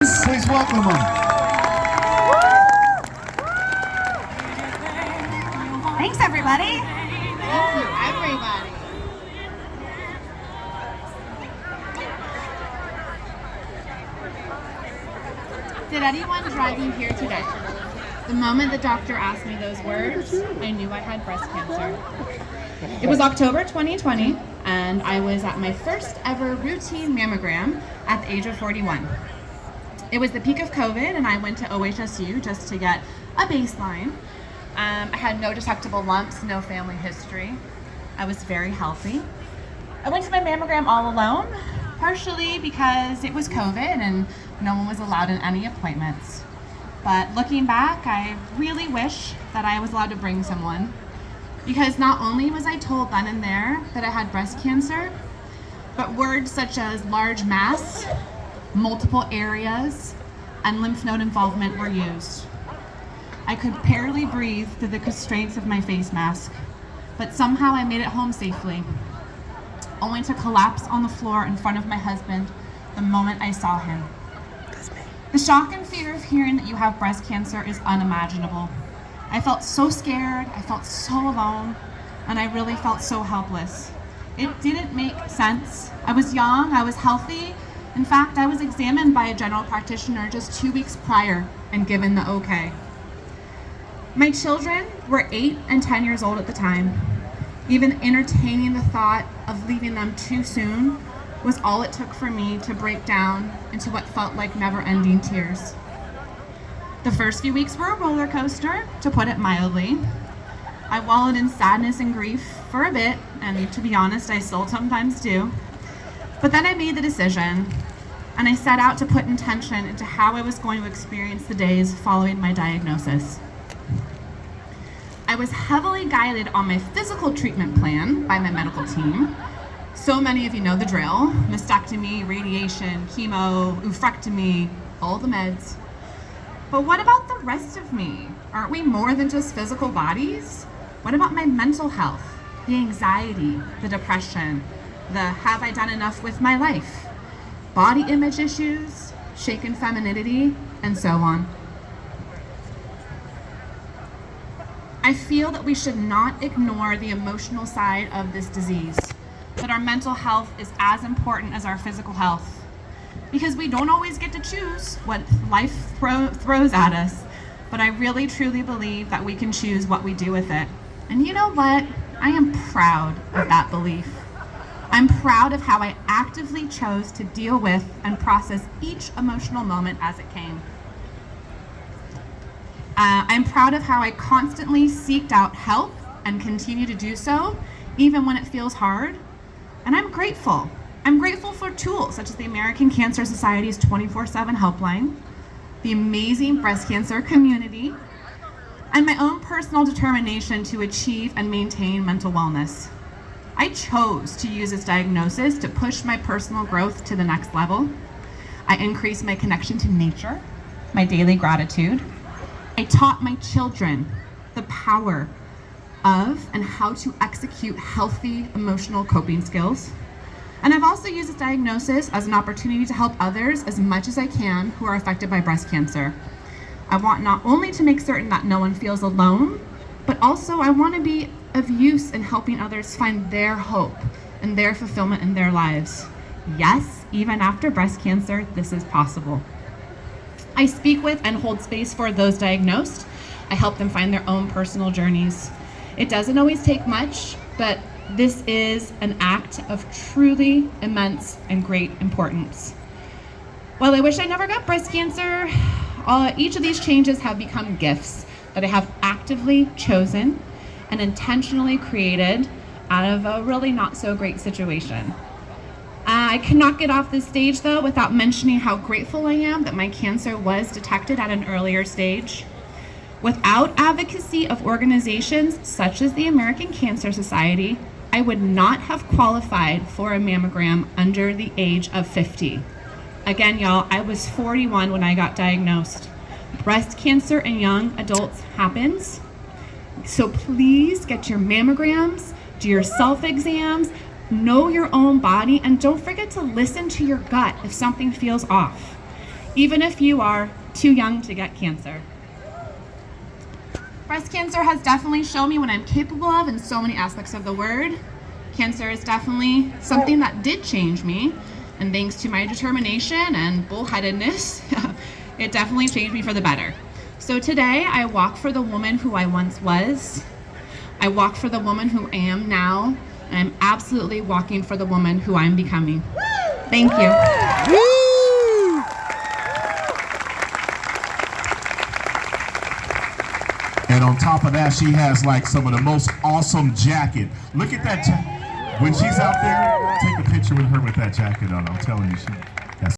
Please welcome them. Thanks, everybody. Thank you, everybody. Did anyone driving here today? The moment the doctor asked me those words, I knew I had breast cancer. It was October 2020, and I was at my first ever routine mammogram at the age of 41. It was the peak of COVID, and I went to OHSU just to get a baseline. I had no detectable lumps, no family history. I was very healthy. I went to my mammogram all alone, partially because it was COVID and no one was allowed in any appointments. But looking back, I really wish that I was allowed to bring someone, because not only was I told then and there that I had breast cancer, but words such as large mass, multiple areas, and lymph node involvement were used. I could barely breathe through the constraints of my face mask, but somehow I made it home safely, only to collapse on the floor in front of my husband the moment I saw him. The shock and fear of hearing that you have breast cancer is unimaginable. I felt so scared, I felt so alone, and I really felt so helpless. It didn't make sense. I was young, I was healthy. In fact, I was examined by a general practitioner just 2 weeks prior and given the okay. My children were 8 and 10 years old at the time. Even entertaining the thought of leaving them too soon was all it took for me to break down into what felt like never-ending tears. The first few weeks were a roller coaster, to put it mildly. I wallowed in sadness and grief for a bit, and to be honest, I still sometimes do. But then I made the decision, and I set out to put intention into how I was going to experience the days following my diagnosis. I was heavily guided on my physical treatment plan by my medical team. So many of you know the drill: mastectomy, radiation, chemo, oophorectomy, all the meds. But what about the rest of me? Aren't we more than just physical bodies? What about my mental health, the anxiety, the depression, the have I done enough with my life, body image issues, shaken femininity, and so on? I feel that we should not ignore the emotional side of this disease, that our mental health is as important as our physical health, because we don't always get to choose what life throws at us, but I really truly believe that we can choose what we do with it. And you know what? I am proud of that belief. I'm proud of how I actively chose to deal with and process each emotional moment as it came. I'm proud of how I constantly seeked out help and continue to do so, even when it feels hard. And I'm grateful. I'm grateful for tools such as the American Cancer Society's 24/7 helpline, the amazing breast cancer community, and my own personal determination to achieve and maintain mental wellness. I chose to use this diagnosis to push my personal growth to the next level. I increased my connection to nature, my daily gratitude. I taught my children the power of and how to execute healthy emotional coping skills. And I've also used this diagnosis as an opportunity to help others as much as I can who are affected by breast cancer. I want not only to make certain that no one feels alone, but also I want to be of use in helping others find their hope and their fulfillment in their lives. Yes, even after breast cancer, this is possible. I speak with and hold space for those diagnosed. I help them find their own personal journeys. It doesn't always take much, but this is an act of truly immense and great importance. While I wish I never got breast cancer, each of these changes have become gifts that I have actively chosen and intentionally created out of a really not so great situation. I cannot get off this stage though without mentioning how grateful I am that my cancer was detected at an earlier stage. Without advocacy of organizations such as the American Cancer Society, I would not have qualified for a mammogram under the age of 50. Again, y'all, I was 41 when I got diagnosed. Breast cancer in young adults happens. So please get your mammograms, do your self-exams, know your own body, and don't forget to listen to your gut if something feels off. even if you are too young to get cancer. Breast cancer has definitely shown me what I'm capable of in so many aspects of the word. Cancer is definitely something that did change me, and thanks to my determination and bullheadedness, it definitely changed me for the better. So today, I walk for the woman who I once was. I walk for the woman who I am now, and I'm absolutely walking for the woman who I'm becoming. Thank you. And on top of that, she has like some of the most awesome jacket. Look at that. When she's out there, take a picture with her with that jacket on. I'm telling you, she